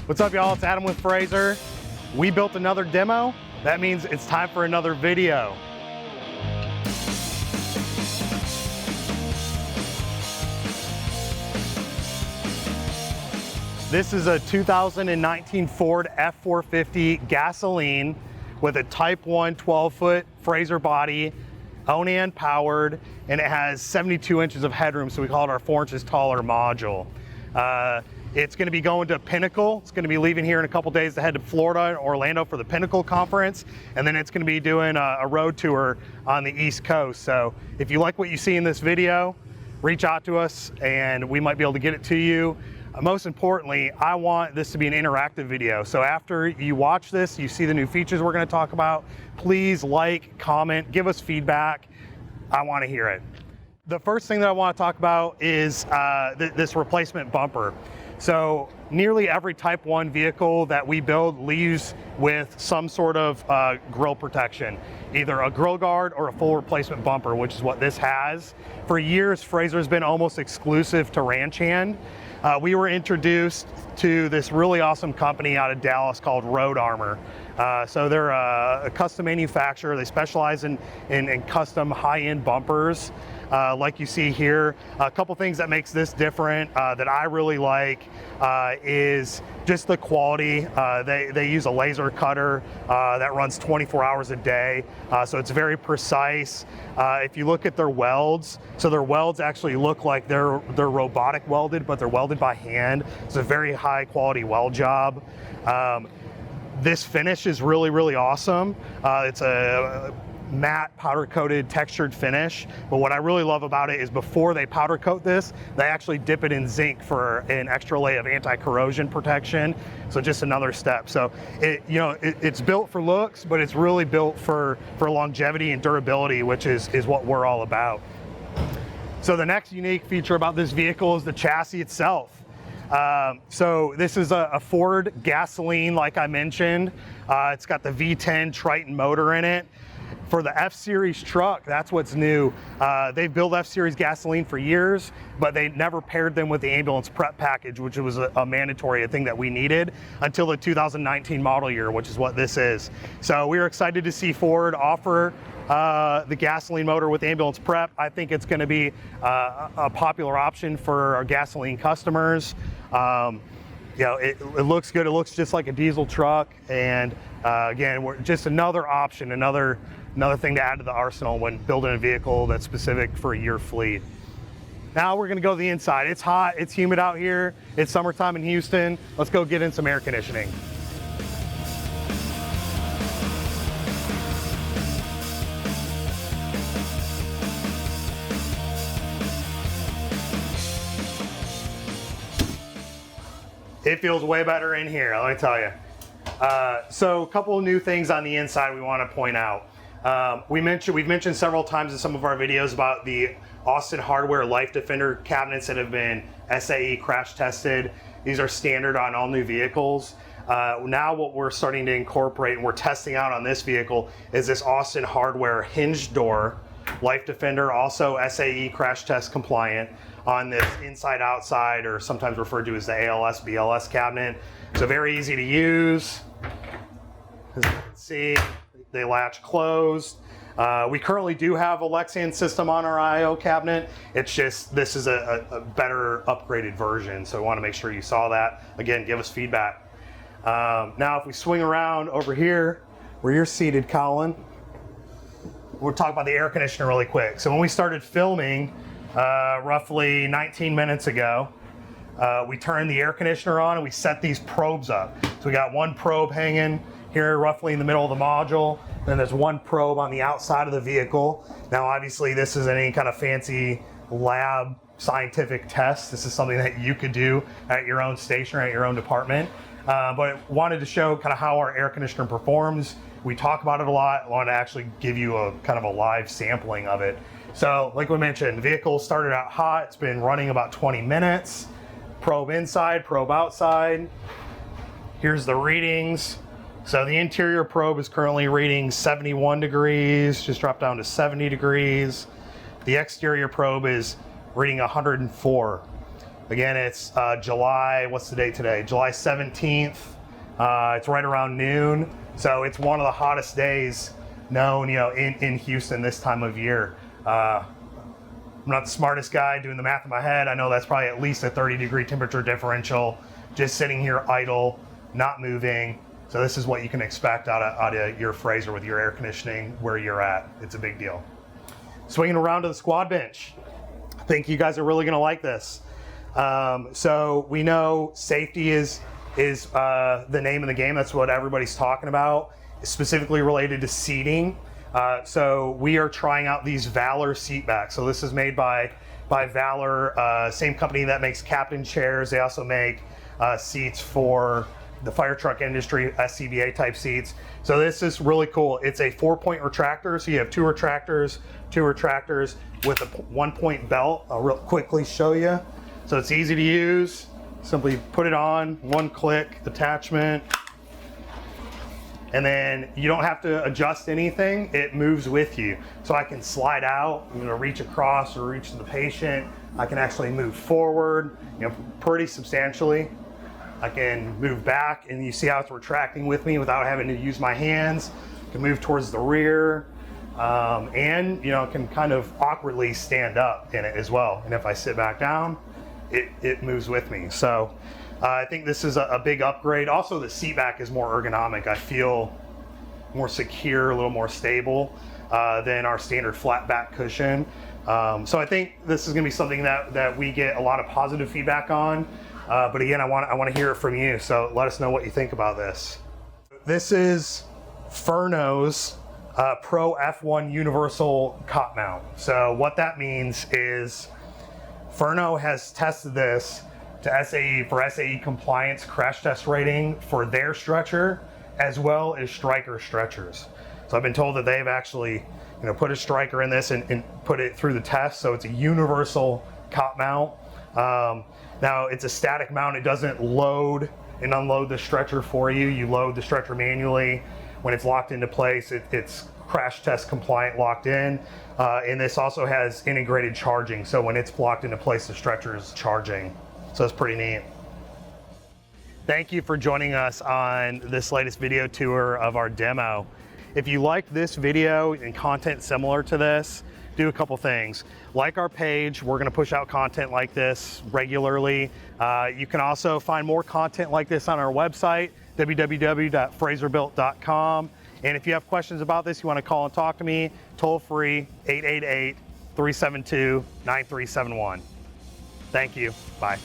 What's up, y'all? It's Adam with Frazer. We built another demo. That means it's time for another video. This is a 2019 Ford F450 gasoline with a Type 1 12-foot Frazer body, Onan powered, and it has 72 inches of headroom, so we call it our 4 inches taller module. It's going to be going to Pinnacle. It's going to be leaving here in a couple days to head to Florida and Orlando for the Pinnacle conference, and then it's going to be doing a road tour on the East Coast. So if you like what you see in this video, reach out to us and we might be able to get it to you. Most importantly, I want this to be an interactive video. So after you watch this, you see the new features we're going to talk about, please like, comment, give us feedback. I want to hear it. The first thing that I want to talk about is this replacement bumper. So nearly every Type 1 vehicle that we build leaves with some sort of grille protection, either a grille guard or a full replacement bumper, which is what this has. For years, Frazer's been almost exclusive to ranch hand. We were introduced to this really awesome company out of Dallas called Road Armor. So they're a custom manufacturer. They specialize in custom high-end bumpers. Like you see here. A couple things that makes this different that I really like is just the quality. They use a laser cutter that runs 24 hours a day, so it's very precise. If you look at their welds, so their welds actually look like they're robotic welded, but they're welded by hand. It's a very high quality weld job. This finish is really, really awesome. It's a matte powder coated textured finish, but what I really love about it is before they powder coat this, they actually dip it in zinc for an extra layer of anti-corrosion protection. So just another step. So it's built for looks, but it's really built for longevity and durability, which is what we're all about. So the next unique feature about this vehicle is the chassis itself. So this is a Ford gasoline, like I mentioned. It's got the V10 Triton motor in it. For the F-Series truck, that's what's new. They've built F-Series gasoline for years, but they never paired them with the ambulance prep package, which was a mandatory thing that we needed until the 2019 model year, which is what this is. So we were excited to see Ford offer the gasoline motor with ambulance prep. I think it's going to be a popular option for our gasoline customers. It looks good. It looks just like a diesel truck, and again, we're just another option, another thing to add to the arsenal when building a vehicle that's specific for your fleet. Now we're going to go to the inside. It's hot, it's humid out here, it's summertime in Houston. Let's go get in some air conditioning. It feels way better in here, let me tell you. So a couple of new things on the inside we want to point out. We've mentioned several times in some of our videos about the Austin Hardware LifeDefender cabinets that have been SAE crash tested. These are standard on all new vehicles. Now what we're starting to incorporate and we're testing out on this vehicle is this Austin Hardware hinge door LifeDefender, also SAE crash test compliant, on this inside outside, or sometimes referred to as the ALS BLS cabinet. So very easy to use. As you can see, they latch closed. We currently do have a Lexan system on our IO cabinet. It's just this is a better upgraded version, so we want to make sure you saw that. Again, give us feedback. Now if we swing around over here where you're seated, Colin, we'll talk about the air conditioner really quick. So when we started filming roughly 19 minutes ago, we turned the air conditioner on and we set these probes up. So we got one probe hanging here roughly in the middle of the module. Then there's one probe on the outside of the vehicle. Now obviously this isn't any kind of fancy lab scientific test. This is something that you could do at your own station or at your own department. But wanted to show kind of how our air conditioner performs. We talk about it a lot. I wanted to actually give you a kind of a live sampling of it. So like we mentioned, the vehicle started out hot. It's been running about 20 minutes. Probe inside, probe outside. Here's the readings. So the interior probe is currently reading 71 degrees, just dropped down to 70 degrees. The exterior probe is reading 104. Again, it's July, what's the date today? July 17th. It's right around noon. So it's one of the hottest days known, in Houston this time of year. I'm not the smartest guy doing the math in my head. I know that's probably at least a 30-degree temperature differential, just sitting here idle, not moving. So this is what you can expect out of your Frazer with your air conditioning where you're at. It's a big deal. Swinging around to the squad bench. I think you guys are really gonna like this. So we know safety is the name of the game. That's what everybody's talking about, specifically related to seating. So we are trying out these Valor seat backs. So this is made by Valor, same company that makes captain chairs. They also make seats for the fire truck industry, SCBA type seats. So this is really cool. It's a 4-point retractor. So you have two retractors with a 1-point belt. I'll real quickly show you. So it's easy to use. Simply put it on, one click attachment. And then you don't have to adjust anything. It moves with you. So I can slide out, reach across or reach to the patient. I can actually move forward, pretty substantially. I can move back, and you see how it's retracting with me without having to use my hands. I can move towards the rear, and can kind of awkwardly stand up in it as well. And if I sit back down, it moves with me. So I think this is a big upgrade. Also, the seat back is more ergonomic. I feel more secure, a little more stable than our standard flat back cushion. So I think this is gonna be something that we get a lot of positive feedback on. But again, I want to hear it from you. So let us know what you think about this. This is Furno's Pro F1 Universal Cot Mount. So what that means is Furno has tested this to SAE compliance crash test rating for their stretcher, as well as Stryker stretchers. So I've been told that they've actually put a Stryker in this and put it through the test. So it's a universal cot mount. Now it's a static mount. It doesn't load and unload the stretcher for you. You load the stretcher manually. When it's locked into place, it's crash test compliant, locked in. And this also has integrated charging. So when it's locked into place, the stretcher is charging. So it's pretty neat. Thank you for joining us on this latest video tour of our demo. If you like this video and content similar to this, do a couple things. Like our page, we're gonna push out content like this regularly. You can also find more content like this on our website, www.frazerbilt.com. And if you have questions about this, you wanna call and talk to me, toll free, 888-372-9371. Thank you, bye.